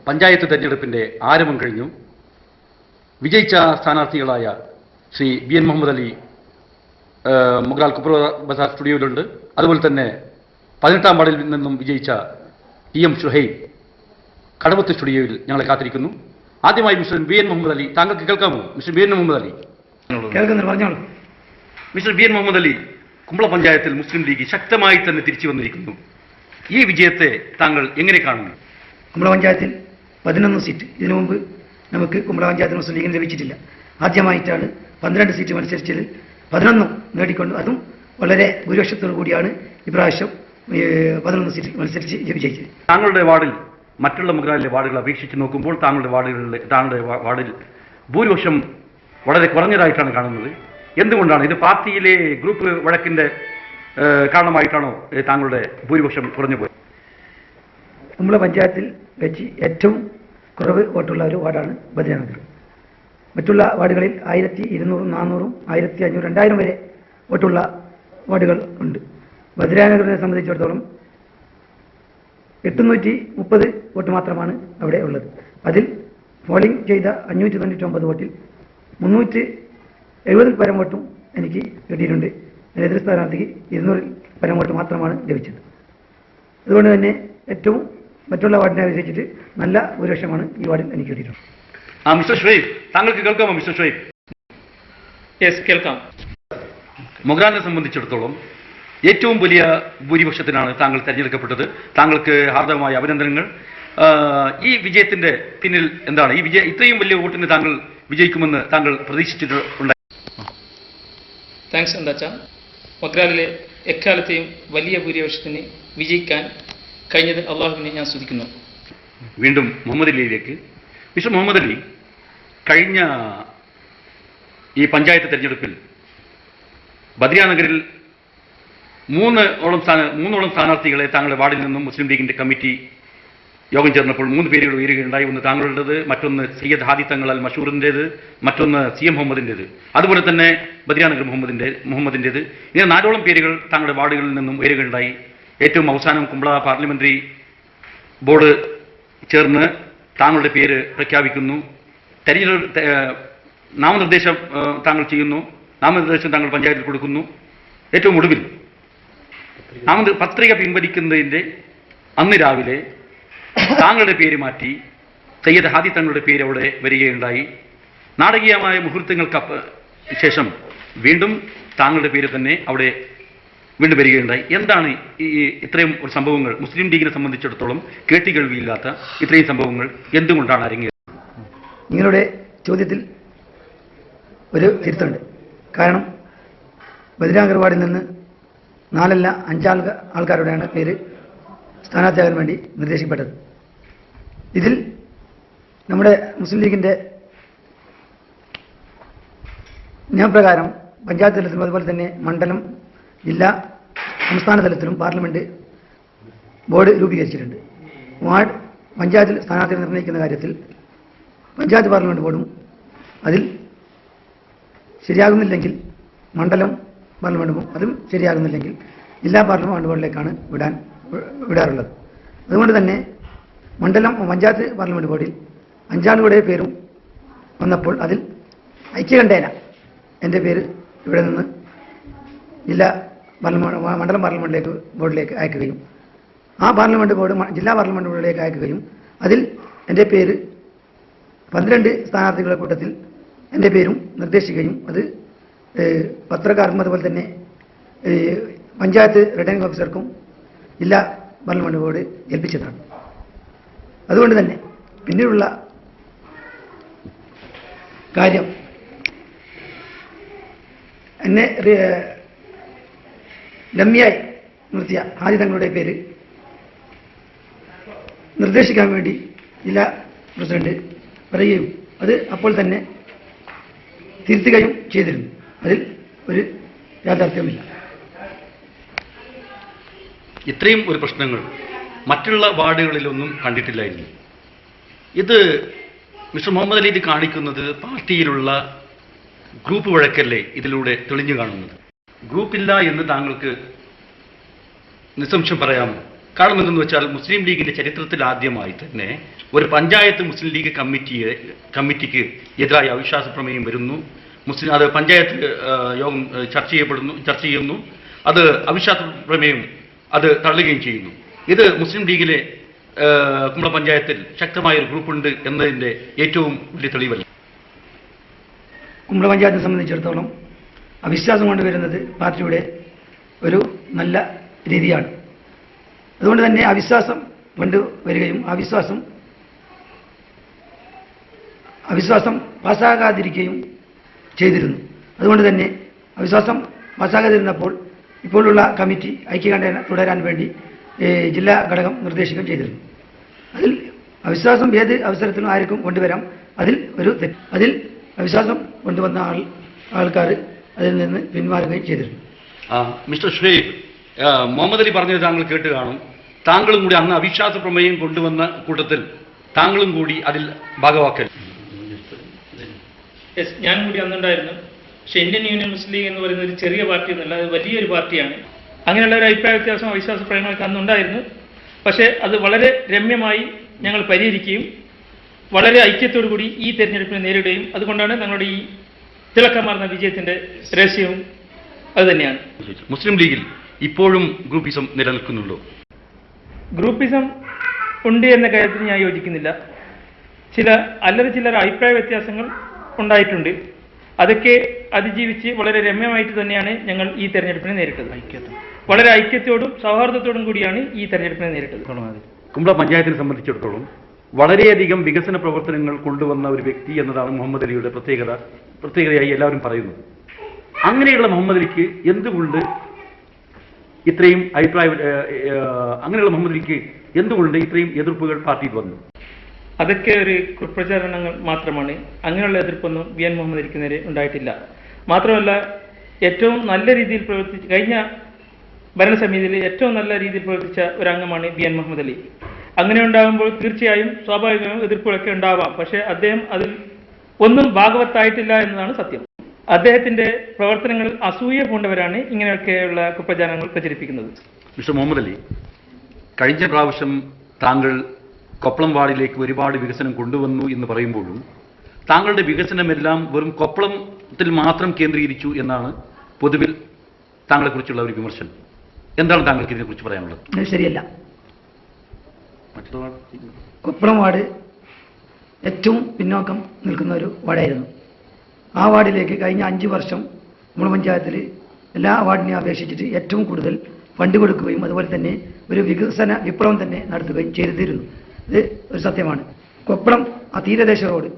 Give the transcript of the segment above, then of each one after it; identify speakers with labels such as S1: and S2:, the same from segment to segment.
S1: പഞ്ചായത്ത് തെരഞ്ഞെടുപ്പിൻ്റെ ആരംഭം കഴിഞ്ഞു. വിജയിച്ച സ്ഥാനാർത്ഥികളായ ശ്രീ ബി എൻ മുഹമ്മദ് അലി മുഗ്രാൽ കുപ്ര ബസാർ സ്റ്റുഡിയോയിലുണ്ട്. അതുപോലെ തന്നെ 18-ാം വാർഡിൽ നിന്നും വിജയിച്ച ടി എം ഷുഹൈബ് കടവത്ത് സ്റ്റുഡിയോയിൽ ഞങ്ങളെ കാത്തിരിക്കുന്നു. ആദ്യമായി mister B N Muhammad Ali, താങ്കൾക്ക് കേൾക്കാമോ? Mister B N Muhammad Ali.
S2: പറഞ്ഞോളൂ.
S1: Mister B N Muhammad Ali, Kumbla പഞ്ചായത്തിൽ മുസ്ലിം ലീഗ് ശക്തമായി തന്നെ തിരിച്ചു വന്നിരിക്കുന്നു. ഈ വിജയത്തെ താങ്കൾ എങ്ങനെ കാണുന്നു?
S2: കുമ്പള പഞ്ചായത്തിൽ 11 സീറ്റ് ഇതിനു മുമ്പ് നമുക്ക് കുമ്പള പഞ്ചായത്തിൽ മുസ്ലിം ലീഗിന് ലഭിച്ചിട്ടില്ല. ആദ്യമായിട്ടാണ് 12 സീറ്റ് മത്സരിച്ചത് 11 നേടിക്കൊണ്ട്, അതും വളരെ ഭൂരിപക്ഷത്തോടു കൂടിയാണ് ഇപ്രാവശ്യം 11 സീറ്റ് മത്സരിച്ച് വിജയിച്ചത്.
S1: താങ്കളുടെ വാർഡിൽ മറ്റുള്ള മുഗ്രാലിലെ വാർഡുകൾ അപേക്ഷിച്ച് നോക്കുമ്പോൾ താങ്കളുടെ വാർഡിൽ ഭൂരിപക്ഷം വളരെ കുറഞ്ഞതായിട്ടാണ് കാണുന്നത്. എന്തുകൊണ്ടാണ്? ഇത് പാർട്ടിയിലെ ഗ്രൂപ്പ് വഴക്കിൻ്റെ കാരണമായിട്ടാണോ താങ്കളുടെ ഭൂരിപക്ഷം കുറഞ്ഞു പോയത്?
S2: കുമ്പള പഞ്ചായത്തിൽ വെച്ച് ഏറ്റവും കുറവ് വോട്ടുള്ള ഒരു വാർഡാണ് ബദ്രനഗർ. മറ്റുള്ള വാർഡുകളിൽ 1200, 400, 1500, 2000 വരെ വോട്ടുള്ള വാർഡുകൾ ഉണ്ട്. ബദ്രനഗറിനെ സംബന്ധിച്ചിടത്തോളം 830 വോട്ട് മാത്രമാണ് അവിടെ ഉള്ളത്. അതിൽ പോളിംഗ് ചെയ്ത 599 വോട്ടിൽ 370 പരം വോട്ടും എനിക്ക് കിട്ടിയിട്ടുണ്ട്. എതിർ സ്ഥാനാർത്ഥിക്ക് 200 പരം വോട്ട് മാത്രമാണ് ലഭിച്ചത്. അതുകൊണ്ട് തന്നെ ഏറ്റവും മറ്റുള്ള വാർഡിനെ അപേക്ഷിച്ചിട്ട് നല്ല ഭൂരിപക്ഷമാണ് ഈ വാർഡിൽ എനിക്ക് കിട്ടിയിട്ടുള്ളത്.
S1: മിസ്റ്റർ ഷുഹൈബ്, താങ്കൾക്ക് കേൾക്കാമോ? മിസ്റ്റർ ഷുഹൈബ്.
S3: യെസ്, കേൾക്കാം.
S1: മുഗ്രാലിനെ സംബന്ധിച്ചിടത്തോളം ഏറ്റവും വലിയ ഭൂരിപക്ഷത്തിനാണ് താങ്കൾ തെരഞ്ഞെടുക്കപ്പെട്ടത്. താങ്കൾക്ക് ഹാർദവമായ അഭിനന്ദനങ്ങൾ. ഈ വിജയത്തിന്റെ പിന്നിൽ എന്താണ്? ഇത്രയും വലിയ വോട്ടിന് താങ്കൾ വിജയിക്കുമെന്ന് താങ്കൾ പ്രതീക്ഷിച്ചിട്ടുണ്ട്?
S3: താങ്ക്സ് എന്താച്ചാ. മുഗ്രാലിലെ എക്കാലത്തെയും വലിയ ഭൂരിപക്ഷത്തിന് വിജയിക്കാൻ കഴിഞ്ഞത് അള്ളാഹുവിനെ ഞാൻ സ്തുതിക്കുന്നു.
S1: വീണ്ടും മുഹമ്മദ് അലിയിലേക്ക്. മിസ്റ്റർ മുഹമ്മദ് അലി, കഴിഞ്ഞ ഈ പഞ്ചായത്ത് തെരഞ്ഞെടുപ്പിൽ ബദ്രിയാനഗറിൽ മൂന്നോളം സ്ഥാനാർത്ഥികളെ താങ്കളുടെ വാർഡിൽ നിന്നും മുസ്ലിം ലീഗിന്റെ കമ്മിറ്റി യോഗം ചേർന്നപ്പോൾ 3 പേരുകൾ ഉയരുകയുണ്ടായി. ഒന്ന് താങ്കളുടേത്, മറ്റൊന്ന് സയ്യദ് ഹാദി തങ്ങൾ അൽ മഷൂറിൻ്റേത്, മറ്റൊന്ന് CM മുഹമ്മദിൻ്റേത്, അതുപോലെ തന്നെ ബദ്രിയാനഗർ മുഹമ്മദിൻ്റേത്. ഇങ്ങനെ 4ഓളം പേരുകൾ താങ്കളുടെ വാർഡുകളിൽ നിന്നും ഉയരുകയുണ്ടായി. ഏറ്റവും അവസാനം കുമ്പള പാർലമെന്ററി ബോർഡ് ചേർന്ന് താങ്കളുടെ പേര് പ്രഖ്യാപിക്കുന്നു. നാമനിർദ്ദേശം താങ്കൾ ചെയ്യുന്നു. നാമനിർദ്ദേശം താങ്കൾ പഞ്ചായത്തിൽ കൊടുക്കുന്നു. ഏറ്റവും ഒടുവിൽ പത്രിക പിൻവലിക്കുന്നതിൻ്റെ അന്ന് രാവിലെ താങ്കളുടെ പേര് മാറ്റി സയ്യദ് ഹാദി തങ്ങളുടെ പേര് അവിടെ വരികയുണ്ടായി. നാടകീയമായ മുഹൂർത്തങ്ങൾക്ക് ശേഷം വീണ്ടും താങ്കളുടെ പേര് തന്നെ അവിടെ വീണ്ടും വരികയുണ്ടായി. എന്താണ് ഈ ഇത്രയും ഒരു സംഭവങ്ങൾ മുസ്ലിം ലീഗിനെ സംബന്ധിച്ചിടത്തോളം കേട്ടുകേൾവിയില്ലാത്ത ഇത്രയും സംഭവങ്ങൾ എന്തുകൊണ്ടാണ് അരങ്ങേറുന്നത്?
S2: നിങ്ങളുടെ ചോദ്യത്തിൽ ഒരു തിരുത്തുണ്ട്. കാരണം ബദ്രിനാഗർ വാർഡിൽ നിന്ന് 4 അല്ല 5 ആൾക്കാരുടെയാണ് പേര് സ്ഥാനാർത്ഥിയാകാൻ വേണ്ടി നിർദ്ദേശിക്കപ്പെട്ടത്. ഇതിൽ നമ്മുടെ മുസ്ലിം ലീഗിൻ്റെ നിയമപ്രകാരം പഞ്ചായത്ത് തലത്തിലും അതുപോലെ തന്നെ മണ്ഡലം, ജില്ലാ, സംസ്ഥാന തലത്തിലും പാർലമെന്റ് ബോർഡ് രൂപീകരിച്ചിട്ടുണ്ട്. വാർഡ് പഞ്ചായത്തിൽ സ്ഥാനാർത്ഥികൾ നിർണ്ണയിക്കുന്ന കാര്യത്തിൽ പഞ്ചായത്ത് പാർലമെന്റ് ബോർഡും അതിൽ ശരിയാകുന്നില്ലെങ്കിൽ മണ്ഡലം പാർലമെന്റും അതും ശരിയാകുന്നില്ലെങ്കിൽ ജില്ലാ പാർലമെന്റ് ബോർഡിലേക്കാണ് വിടാറുള്ളത്. അതുകൊണ്ട് തന്നെ പഞ്ചായത്ത് പാർലമെന്റ് ബോർഡിൽ 5 ആളുകളുടെ പേരും വന്നപ്പോൾ അതിൽ ഐക്യകണ്ഠേന എൻ്റെ പേര് ഇവിടെ നിന്ന് മണ്ഡലം ബോർഡിലേക്ക് അയക്കുകയും ആ പാർലമെന്റ് ബോർഡ് ജില്ലാ പാർലമെന്റ് ബോർഡിലേക്ക് അയക്കുകയും അതിൽ എൻ്റെ പേര് 12 സ്ഥാനാർത്ഥികളുടെ കൂട്ടത്തിൽ എൻ്റെ പേരും നിർദ്ദേശിക്കുകയും അത് പത്രക്കാർക്കും അതുപോലെ തന്നെ പഞ്ചായത്ത് റിട്ടേണിംഗ് ഓഫീസർക്കും ജില്ലാ പാർലമെന്റ് ബോർഡ് ഏൽപ്പിച്ചതാണ്. അതുകൊണ്ട് തന്നെ പിന്നീടുള്ള കാര്യം എന്നെ ഡമ്മിയായി നിർത്തിയ ഹാജി തങ്ങളുടെ പേര് നിർദ്ദേശിക്കാൻ വേണ്ടി ജില്ലാ പ്രസിഡന്റ് പറയുകയും അത് അപ്പോൾ തന്നെ തിരുത്തുകയും ചെയ്തിരുന്നു. അതിൽ ഒരു യാഥാർത്ഥ്യമില്ല.
S1: ഇത്രയും ഒരു പ്രശ്നങ്ങൾ മറ്റുള്ള വാർഡുകളിലൊന്നും കണ്ടിട്ടില്ലായിരുന്നു. ഇത് മിസ്റ്റർ മുഹമ്മദ് അലി കാണിക്കുന്നത് പാർട്ടിയിലുള്ള ഗ്രൂപ്പ് വഴക്കല്ലേ ഇതിലൂടെ തെളിഞ്ഞു കാണുന്നത്? ഗ്രൂപ്പില്ല എന്ന് താങ്കൾക്ക് നിസ്സംശയം പറയാമോ? കാരണം എന്തെന്ന് വെച്ചാൽ മുസ്ലിം ലീഗിന്റെ ചരിത്രത്തിൽ ആദ്യമായി തന്നെ ഒരു പഞ്ചായത്ത് മുസ്ലിം ലീഗ് കമ്മിറ്റിക്ക് എതിരായ അവിശ്വാസ പ്രമേയം വരുന്നു. അത് പഞ്ചായത്ത് യോഗം ചർച്ച ചെയ്യുന്നു. അത് അവിശ്വാസ പ്രമേയം അത് തള്ളുകയും ചെയ്യുന്നു. ഇത് മുസ്ലിം ലീഗിലെ കുമ്പള പഞ്ചായത്തിൽ ശക്തമായൊരു ഗ്രൂപ്പുണ്ട് എന്നതിൻ്റെ ഏറ്റവും വലിയ തെളിവല്ല.
S2: കുമ്പള പഞ്ചായത്തിനെ സംബന്ധിച്ചിടത്തോളം അവിശ്വാസം കൊണ്ടുവരുന്നത് പാർട്ടിയുടെ ഒരു നല്ല രീതിയാണ്. അതുകൊണ്ട് തന്നെ അവിശ്വാസം കൊണ്ടുവരികയും അവിശ്വാസം പാസ്സാകാതിരിക്കുകയും ചെയ്തിരുന്നു. അതുകൊണ്ട് തന്നെ അവിശ്വാസം പാസ്സാകാതിരുന്നപ്പോൾ ഇപ്പോഴുള്ള കമ്മിറ്റി ഐക്യകണ്ഠേന തുടരാൻ വേണ്ടി ജില്ലാ ഘടകം നിർദ്ദേശിക്കുകയും ചെയ്തിരുന്നു. അതിൽ അവിശ്വാസം ഏത് അവസരത്തിലും ആർക്കും കൊണ്ടുവരാം. അതിൽ അവിശ്വാസം കൊണ്ടുവന്ന ആൾക്കാർ അതിൽ നിന്ന് പിന്മാറുകയും ചെയ്തിരുന്നു.
S1: മിസ്റ്റർ ഷുഹൈബ്, മുഹമ്മദ് അലി പറഞ്ഞത് താങ്കൾ കേട്ട് കാണും. താങ്കളും കൂടി അന്ന് അവിശ്വാസ പ്രമേയം കൊണ്ടുവന്ന കൂട്ടത്തിൽ താങ്കളും കൂടി അതിൽ ഭാഗവാക്കൽ.
S3: ഞാൻ കൂടി അന്നുണ്ടായിരുന്നു. പക്ഷേ ഇന്ത്യൻ യൂണിയൻ മുസ്ലിം ലീഗ് എന്ന് പറയുന്നത് ഒരു ചെറിയ പാർട്ടി എന്നല്ല, അത് വലിയൊരു പാർട്ടിയാണ്. അങ്ങനെയുള്ള ഒരു അഭിപ്രായ വ്യത്യാസം അവിശ്വാസ പ്രമേയങ്ങൾക്ക് അന്നുണ്ടായിരുന്നു. പക്ഷേ അത് വളരെ രമ്യമായി ഞങ്ങൾ പരിഹരിക്കുകയും വളരെ ഐക്യത്തോടു കൂടി ഈ തെരഞ്ഞെടുപ്പിനെ നേരിടുകയും അതുകൊണ്ടാണ് ഞങ്ങളുടെ ഈ തിളക്കമാർന്ന വിജയത്തിന്റെ രഹസ്യവും അതുതന്നെയാണ്.
S1: മുസ്ലിം ലീഗിൽ ഇപ്പോഴും ഗ്രൂപ്പിസം നിലനിൽക്കുന്നുണ്ടോ?
S3: ഗ്രൂപ്പിസം ഉണ്ട് എന്ന കാര്യത്തിൽ ഞാൻ യോജിക്കുന്നില്ല. ചില അഭിപ്രായ വ്യത്യാസങ്ങൾ ഉണ്ടായിട്ടുണ്ട്. അതൊക്കെ അതിജീവിച്ച് വളരെ രമ്യമായിട്ട് തന്നെയാണ് ഞങ്ങൾ ഈ തെരഞ്ഞെടുപ്പിനെ നേരിട്ടത്. വളരെ ഐക്യത്തോടും സൗഹാർദ്ദത്തോടും കൂടിയാണ് ഈ തെരഞ്ഞെടുപ്പിനെ നേരിട്ടത്.
S1: കുമ്പള പഞ്ചായത്തിനെ സംബന്ധിച്ചിടത്തോളം വളരെയധികം വികസന പ്രവർത്തനങ്ങൾ കൊണ്ടുവന്ന ഒരു വ്യക്തി എന്നതാണ് മുഹമ്മദ് അലിയുടെ പ്രത്യേകതയായി എല്ലാവരും പറയുന്നത്. അങ്ങനെയുള്ള മുഹമ്മദ് അലിക്ക് എന്തുകൊണ്ട് ഇത്രയും എതിർപ്പുകൾ പാർട്ടിയിൽ വന്നു?
S3: അതൊക്കെ ഒരു കുപ്രചാരണങ്ങൾ മാത്രമാണ്. അങ്ങനെയുള്ള എതിർപ്പൊന്നും വി എൻ മുഹമ്മദ് അലിക്ക് നേരെ ഉണ്ടായിട്ടില്ല. മാത്രമല്ല, ഏറ്റവും നല്ല രീതിയിൽ പ്രവർത്തിച്ച കഴിഞ്ഞ ഭരണസമിതിയിൽ ഏറ്റവും നല്ല രീതിയിൽ പ്രവർത്തിച്ച ഒരു അംഗമാണ് വി എൻ മുഹമ്മദ് അലി. അങ്ങനെ ഉണ്ടാകുമ്പോൾ തീർച്ചയായും സ്വാഭാവികമായും എതിർപ്പുകളൊക്കെ ഉണ്ടാവാം. പക്ഷേ അദ്ദേഹം അതിൽ ഒന്നും ഭാഗവത്തായിട്ടില്ല എന്നതാണ് സത്യം. അദ്ദേഹത്തിന്റെ പ്രവർത്തനങ്ങളിൽ അസൂയ പൂണ്ടവരാണ് ഇങ്ങനെയൊക്കെയുള്ള കുപ്രചാരണങ്ങൾ പ്രചരിപ്പിക്കുന്നത്.
S1: മിസ്റ്റർ മുഹമ്മദ് അലി, കഴിഞ്ഞ പ്രാവശ്യം താങ്കൾ കൊപ്പളം വാർഡിലേക്ക് ഒരുപാട് വികസനം കൊണ്ടുവന്നു എന്ന് പറയുമ്പോഴും താങ്കളുടെ വികസനമെല്ലാം വെറും കൊപ്പളത്തിൽ മാത്രം കേന്ദ്രീകരിച്ചു എന്നാണ് പൊതുവിൽ താങ്കളെക്കുറിച്ചുള്ള ഒരു വിമർശനം. എന്താണ് താങ്കൾക്ക് ഇതിനെക്കുറിച്ച് പറയാനുള്ളത്?
S2: ശരിയല്ല. കൊപ്പളം വാർഡ് ഏറ്റവും പിന്നോക്കം നിൽക്കുന്ന ഒരു വാർഡായിരുന്നു. ആ വാർഡിലേക്ക് കഴിഞ്ഞ 5 വർഷം നമ്മുടെ പഞ്ചായത്തിൽ എല്ലാ വാർഡിനെയും അപേക്ഷിച്ചിട്ട് ഏറ്റവും കൂടുതൽ ഫണ്ട് കൊടുക്കുകയും അതുപോലെ തന്നെ ഒരു വികസന വിപ്ലവം തന്നെ നടത്തുകയും ചെയ്തിരുന്നു. ഇത് ഒരു സത്യമാണ്. കൊപ്പളം ആ തീരദേശ റോഡ്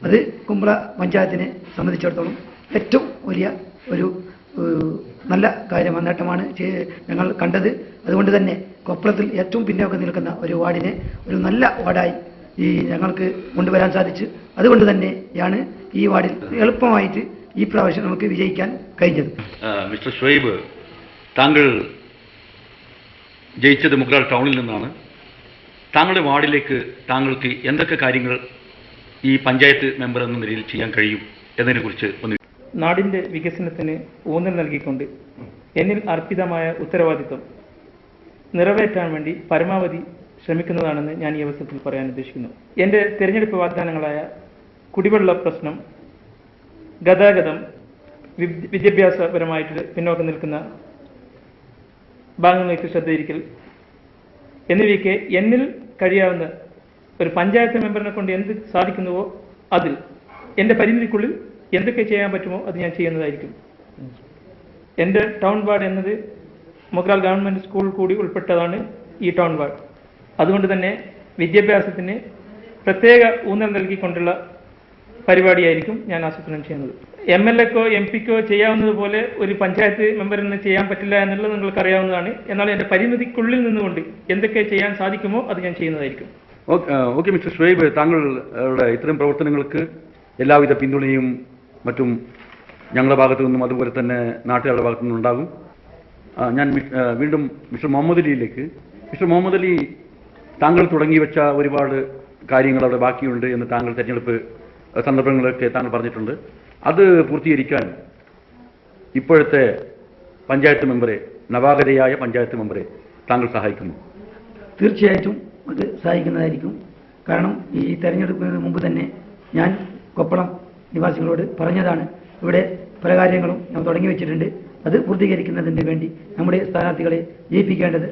S2: അത് കുമ്പള പഞ്ചായത്തിനെ സംബന്ധിച്ചിടത്തോളം ഏറ്റവും വലിയ ഒരു നല്ല കാര്യമാണ്, നേട്ടമാണ് ഞങ്ങൾ കണ്ടത്. അതുകൊണ്ട് തന്നെ കൊപ്പളത്തിൽ ഏറ്റവും പിന്നോക്കം നിൽക്കുന്ന ഒരു വാർഡിനെ ഒരു നല്ല വാർഡായി ഞങ്ങൾക്ക് കൊണ്ടുവരാൻ സാധിച്ചു. അതുകൊണ്ട് തന്നെയാണ് ഈ വാർഡിൽ എളുപ്പമായിട്ട് ഈ പ്രാവശ്യം നമുക്ക് വിജയിക്കാൻ കഴിഞ്ഞത്.
S1: മിസ്റ്റർ ഷുഹൈബ്, താങ്കൾ ജയിച്ചത് മുഗ്രാൽ ടൗണിൽ നിന്നാണ്. താങ്കളുടെ വാർഡിലേക്ക് താങ്കൾക്ക് എന്തൊക്കെ കാര്യങ്ങൾ ഈ പഞ്ചായത്ത് മെമ്പർ എന്ന നിലയിൽ ചെയ്യാൻ കഴിയും എന്നതിനെക്കുറിച്ച് ഒന്ന്.
S3: നാടിന്റെ വികസനത്തിന് ഊന്നൽ നൽകിക്കൊണ്ട് എന്നിൽ അർപ്പിതമായ ഉത്തരവാദിത്വം നിറവേറ്റാൻ വേണ്ടി പരമാവധി ശ്രമിക്കുന്നതാണെന്ന് ഞാൻ ഈ അവസരത്തിൽ പറയാൻ ഉദ്ദേശിക്കുന്നു. എൻ്റെ തിരഞ്ഞെടുപ്പ് വാഗ്ദാനങ്ങളായ കുടിവെള്ള പ്രശ്നം, ഗതാഗതം, വിദ്യാഭ്യാസപരമായിട്ട് പിന്നോക്കം നിൽക്കുന്ന ഭാഗങ്ങൾക്ക് ശ്രദ്ധയിരിക്കൽ എന്നിവയ്ക്ക് എന്നിൽ കഴിയാവുന്ന ഒരു പഞ്ചായത്ത് മെമ്പറിനെ കൊണ്ട് എന്ത് സാധിക്കുന്നുവോ അതിൽ എൻ്റെ പരിമിതിക്കുള്ളിൽ എന്തൊക്കെ ചെയ്യാൻ പറ്റുമോ അത് ഞാൻ ചെയ്യുന്നതായിരിക്കും. എൻ്റെ ടൗൺ വാർഡ് എന്നത് മൊഗ്രാൽ ഗവൺമെൻറ് സ്കൂൾ കൂടി ഉൾപ്പെട്ടതാണ് ഈ ടൗൺ വാർഡ്. അതുകൊണ്ട് തന്നെ വിദ്യാഭ്യാസത്തിന് പ്രത്യേക ഊന്നൽ നൽകിക്കൊണ്ടുള്ള പരിപാടിയായിരിക്കും ഞാൻ ആസൂത്രണം ചെയ്യുന്നത്. MLAക്കോ MP ക്കോ ചെയ്യാവുന്നതുപോലെ ഒരു പഞ്ചായത്ത് മെമ്പറിന് ചെയ്യാൻ പറ്റില്ല എന്നുള്ളത് നിങ്ങൾക്കറിയാവുന്നതാണ്. എന്നാൽ എൻ്റെ പരിമിതിക്കുള്ളിൽ നിന്നുകൊണ്ട് എന്തൊക്കെ ചെയ്യാൻ സാധിക്കുമോ അത് ഞാൻ ചെയ്യുന്നതായിരിക്കും.
S1: ഓക്കെ മിസ്റ്റർ ഷുഹൈബ്, താങ്കളുടെ ഇത്തരം പ്രവർത്തനങ്ങൾക്ക് എല്ലാവിധ പിന്തുണയും മറ്റും ഞങ്ങളുടെ ഭാഗത്തു നിന്നും അതുപോലെ തന്നെ നാട്ടുകാരുടെ ഭാഗത്തു നിന്നും ഉണ്ടാകും. ഞാൻ വീണ്ടും മിസ്റ്റർ മുഹമ്മദ് അലിയിലേക്ക്. മിസ്റ്റർ മുഹമ്മദ് അലി, താങ്കൾ തുടങ്ങി വെച്ച ഒരുപാട് കാര്യങ്ങൾ അവിടെ ബാക്കിയുണ്ട് എന്ന് താങ്കൾ തെരഞ്ഞെടുപ്പ് സന്ദർഭങ്ങളൊക്കെ താങ്കൾ പറഞ്ഞിട്ടുണ്ട്. അത് പൂർത്തീകരിക്കാൻ ഇപ്പോഴത്തെ പഞ്ചായത്ത് മെമ്പറെ, നവാഗതയായ പഞ്ചായത്ത് മെമ്പറെ താങ്കൾ സഹായിക്കുന്നു.
S2: തീർച്ചയായിട്ടും അത് സഹായിക്കുന്നതായിരിക്കും. കാരണം ഈ തെരഞ്ഞെടുപ്പിന് മുമ്പ് തന്നെ ഞാൻ കൊപ്പളം നിവാസികളോട് പറഞ്ഞതാണ്, ഇവിടെ പല കാര്യങ്ങളും ഞാൻ തുടങ്ങി വെച്ചിട്ടുണ്ട്. അത് പൂർത്തീകരിക്കുന്നതിന് വേണ്ടി നമ്മുടെ സ്ഥാനാർത്ഥികളെ ജയിപ്പിക്കേണ്ടത്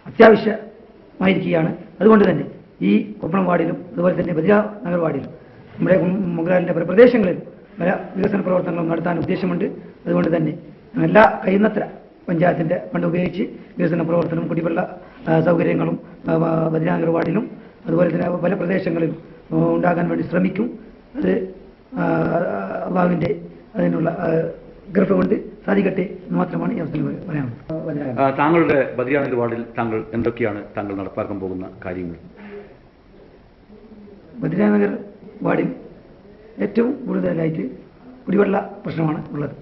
S2: അത്യാവശ്യമായിരിക്കുകയാണ്. അതുകൊണ്ട് തന്നെ ഈ കൊപ്പളം വാർഡിലും അതുപോലെ തന്നെ ബദിരാനഗർ വാർഡിലും നമ്മുടെ മൊഗ്രാലിൻ്റെ പല പ്രദേശങ്ങളിലും പല വികസന പ്രവർത്തനങ്ങളും നടത്താൻ ഉദ്ദേശമുണ്ട്. അതുകൊണ്ട് തന്നെ എല്ലാ കഴിയുന്നത്ര പഞ്ചായത്തിൻ്റെ ഫണ്ട് ഉപയോഗിച്ച് വികസന പ്രവർത്തനം, കുടിവെള്ള സൗകര്യങ്ങളും ബദിരാനഗർ വാർഡിലും അതുപോലെ തന്നെ പല പ്രദേശങ്ങളിലും ഉണ്ടാകാൻ വേണ്ടി ശ്രമിക്കും. അത് അള്ളാഹുവിൻ്റെ അതിനുള്ള കൃപ കൊണ്ട് സാധിക്കട്ടെ എന്ന് മാത്രമാണ് ഈ അവസരത്തിൽ പറയാനുള്ളത്.
S1: താങ്കളുടെ ബദിരാനഗർ വാർഡിൽ താങ്കൾ എന്തൊക്കെയാണ് താങ്കൾ നടപ്പാക്കാൻ പോകുന്ന കാര്യങ്ങൾ?
S2: ബദിരാനഗർ വാർഡിൽ ഏറ്റവും കൂടുതലായിട്ട് കുടിവെള്ള പ്രശ്നമാണ് ഉള്ളത്.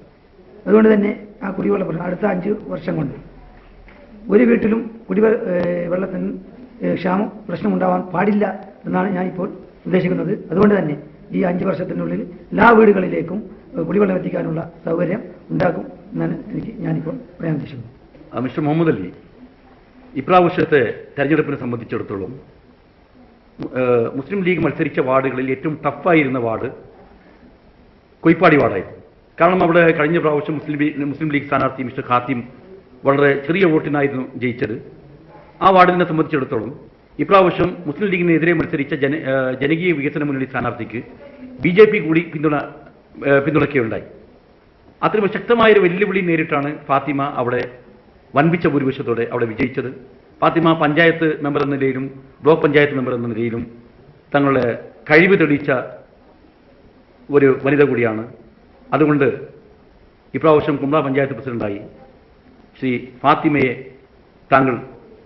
S2: അതുകൊണ്ട് തന്നെ ആ കുടിവെള്ള പ്രശ്നം അടുത്ത 5 വർഷം കൊണ്ട് ഒരു വീട്ടിലും വെള്ളത്തിന് ക്ഷാമം പ്രശ്നമുണ്ടാവാൻ പാടില്ല എന്നാണ് ഞാനിപ്പോൾ ഉദ്ദേശിക്കുന്നത്. അതുകൊണ്ട് തന്നെ ഈ 5 വർഷത്തിനുള്ളിൽ എല്ലാ വീടുകളിലേക്കും കുടിവെള്ളം എത്തിക്കാനുള്ള സൗകര്യം ഉണ്ടാക്കും എന്നാണ് ഞാനിപ്പോൾ പറയാൻ ഉദ്ദേശിക്കുന്നത്.
S1: മിസ്റ്റർ മുഹമ്മദ് അലി, ഇപ്രാവശ്യത്തെ തെരഞ്ഞെടുപ്പിനെ സംബന്ധിച്ചിടത്തോളം മുസ്ലിം ലീഗ് മത്സരിച്ച വാർഡുകളിൽ ഏറ്റവും ടഫായിരുന്ന വാർഡ് കൊയ്പ്പാടി വാർഡായിരുന്നു. കാരണം അവിടെ കഴിഞ്ഞ പ്രാവശ്യം മുസ്ലിം ലീഗ് സ്ഥാനാർത്ഥി മിസ്റ്റർ ഖാത്തിം വളരെ ചെറിയ വോട്ടിനായിരുന്നു ജയിച്ചത്. ആ വാർഡിനെ സംബന്ധിച്ചിടത്തോളം ഇപ്രാവശ്യം മുസ്ലിം ലീഗിനെതിരെ മത്സരിച്ച ജനകീയ വികസന മുന്നണി സ്ഥാനാർത്ഥിക്ക് BJP കൂടി പിന്തുണയ്ക്കുകയുണ്ടായി. അത്തരം ശക്തമായൊരു വെല്ലുവിളി നേരിട്ടാണ് ഫാത്തിമ അവിടെ വൻപിച്ച ഭൂരിപക്ഷത്തോടെ അവിടെ വിജയിച്ചത്. ഫാത്തിമ പഞ്ചായത്ത് മെമ്പർ എന്ന നിലയിലും ബ്ലോക്ക് പഞ്ചായത്ത് മെമ്പർ എന്ന നിലയിലും തങ്ങളുടെ കഴിവ് തെളിയിച്ച ഒരു വനിത കൂടിയാണ്. അതുകൊണ്ട് ഇപ്രാവശ്യം കുമ്പള പഞ്ചായത്ത് പ്രസിഡന്റായി ശ്രീ ഫാത്തിമയെ താങ്കൾ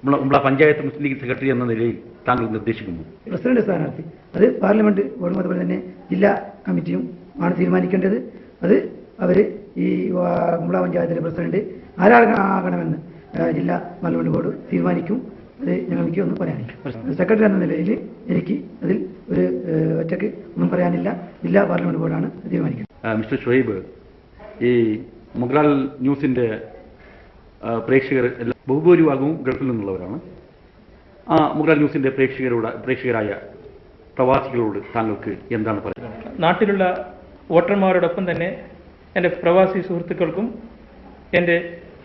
S1: കുമ്പള പഞ്ചായത്ത് മുസ്ലിം ലീഗ് സെക്രട്ടറി എന്ന നിലയിൽ താങ്കൾ നിർദ്ദേശിക്കുന്നു.
S2: പ്രസിഡന്റ് സ്ഥാനാർത്ഥി അത് പാർലമെന്റ് ബോർഡും അതുപോലെ തന്നെ ജില്ലാ കമ്മിറ്റിയും ആണ് തീരുമാനിക്കേണ്ടത്. അത് അവർ ഈ കുമ്പള പഞ്ചായത്തിലെ പ്രസിഡന്റ് ആരാകണമെന്ന് ജില്ലാ പാർലമെന്റ് ബോർഡ് തീരുമാനിക്കും. അത് ഞങ്ങൾക്ക് ഒന്നും പറയാനില്ല. സെക്രട്ടറി എന്ന നിലയിൽ എനിക്ക് അതിൽ ഒരു ഒറ്റയ്ക്ക് ഒന്നും പറയാനില്ല. ജില്ലാ പാർലമെന്റ് ബോർഡാണ് തീരുമാനിക്കുന്നത്.
S1: മിസ്റ്റർ ഷുഹൈബ്, ഈ മൊഗ്രാൽ ന്യൂസിൻ്റെ പ്രേക്ഷകർ ബഹുഭൂരിഭാഗവും ഗൾഫിൽ നിന്നുള്ളവരാണ്. ആ മൊഗ്രാൽ ന്യൂസിൻ്റെ പ്രേക്ഷകരായ പ്രവാസികളോട് താങ്കൾക്ക് എന്താണ് പറയുന്നത്?
S3: നാട്ടിലുള്ള വോട്ടർമാരോടൊപ്പം തന്നെ എൻ്റെ പ്രവാസി സുഹൃത്തുക്കൾക്കും എൻ്റെ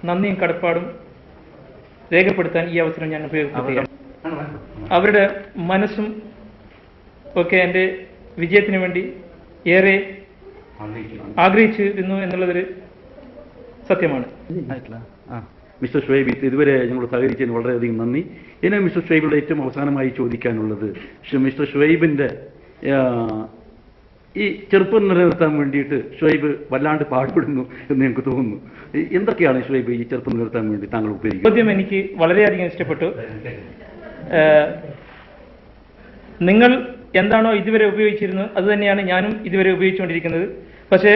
S3: നന്ദിയും കടപ്പാടും രേഖപ്പെടുത്താൻ ഈ അവസരം ഞാൻ ഉപയോഗപ്പെടുത്തുകയാണ്. അവരുടെ മനസ്സും ഒക്കെ എൻ്റെ വിജയത്തിന് വേണ്ടി ഏറെ ആഗ്രഹിച്ചിരുന്നു എന്നുള്ളതൊരു സത്യമാണ്.
S1: മിസ്റ്റർ ഷുഹൈബ്, ഇതുവരെ ഞങ്ങൾ സഹകരിച്ചതിന് വളരെയധികം നന്ദി. ഇനി മിസ്റ്റർ ഷുഹൈബിയുടെ ഏറ്റവും അവസാനമായി ചോദിക്കാനുള്ളത്, മിസ്റ്റർ ഷുഹൈബിൻ്റെ ഈ ചെറുപ്പം നിലനിർത്താൻ വേണ്ടിയിട്ട് ഷുഹൈബ് വല്ലാണ്ട് പാടുപെടുന്നു എന്ന് ഞങ്ങൾക്ക് തോന്നുന്നു. എന്തൊക്കെയാണ് ഷുഹൈബ് ഈ ചെറുപ്പം നിലനിർത്താൻ വേണ്ടി താങ്കൾ ഉപയോഗിക്കുന്നത്?
S3: ചോദ്യം എനിക്ക് വളരെയധികം ഇഷ്ടപ്പെട്ടു. നിങ്ങൾ എന്താണോ ഇതുവരെ ഉപയോഗിച്ചിരുന്നത് അത് തന്നെയാണ് ഞാനും ഇതുവരെ ഉപയോഗിച്ചുകൊണ്ടിരിക്കുന്നത്. പക്ഷേ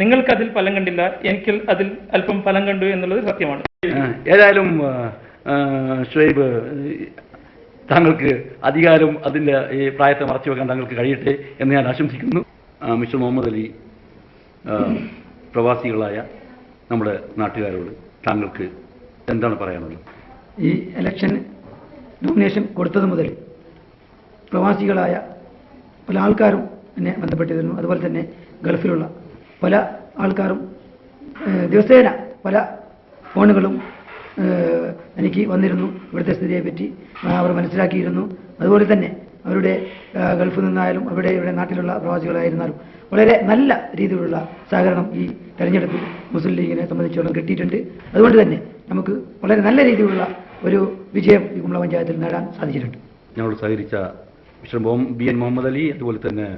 S3: നിങ്ങൾക്കതിൽ ഫലം കണ്ടില്ല, എനിക്ക് അതിൽ അല്പം ഫലം കണ്ടു എന്നുള്ളത് സത്യമാണ്.
S1: ഏതായാലും ഷുഹൈബ്, താങ്കൾക്ക് അധികാരം അതിൻ്റെ ഈ പ്രായത്തെ മറച്ചു വെക്കാൻ താങ്കൾക്ക് കഴിയട്ടെ എന്ന് ഞാൻ ആശംസിക്കുന്നു. മിസ്റ്റർ മുഹമ്മദ് അലി, പ്രവാസികളായ നമ്മുടെ നാട്ടുകാരോട് താങ്കൾക്ക് എന്താണ് പറയാനുള്ളത്?
S2: ഈ ഇലക്ഷൻ നോമിനേഷൻ കൊടുത്തത് മുതൽ പ്രവാസികളായ പല ആൾക്കാരും എന്നെ ബന്ധപ്പെട്ടിരുന്നു. അതുപോലെ തന്നെ ഗൾഫിലുള്ള പല ആൾക്കാരും ദിവസേന പല ഫോണുകളും എനിക്ക് വന്നിരുന്നു. ഇവിടുത്തെ സ്ഥിതിയെപ്പറ്റി അവർ മനസ്സിലാക്കിയിരുന്നു. അതുപോലെ തന്നെ അവരുടെ ഗൾഫിൽ നിന്നായാലും ഇവിടെ നാട്ടിലുള്ള പ്രവാസികളായിരുന്നാലും വളരെ നല്ല രീതിയിലുള്ള സഹകരണം ഈ തെരഞ്ഞെടുപ്പിൽ മുസ്ലിം ലീഗിനെ സംബന്ധിച്ചോളം കിട്ടിയിട്ടുണ്ട്. അതുകൊണ്ട് തന്നെ നമുക്ക് വളരെ നല്ല രീതിയിലുള്ള ഒരു വിജയം ഈ കുമ്പള പഞ്ചായത്തിൽ നേടാൻ സാധിച്ചിട്ടുണ്ട്.
S1: ഞങ്ങളോട് സഹകരിച്ച മിസ്റ്റർ BN മുഹമ്മദ് അലി, അതുപോലെ തന്നെ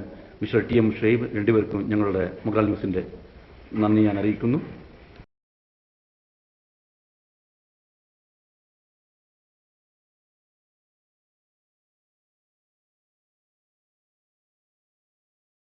S1: മിസ്റ്റർ TM ഷുഹൈബ്, രണ്ടുപേർക്കും ഞങ്ങളുടെ മൊഗ്രാൽ ന്യൂസിൻ്റെ നന്ദി ഞാൻ അറിയിക്കുന്നു.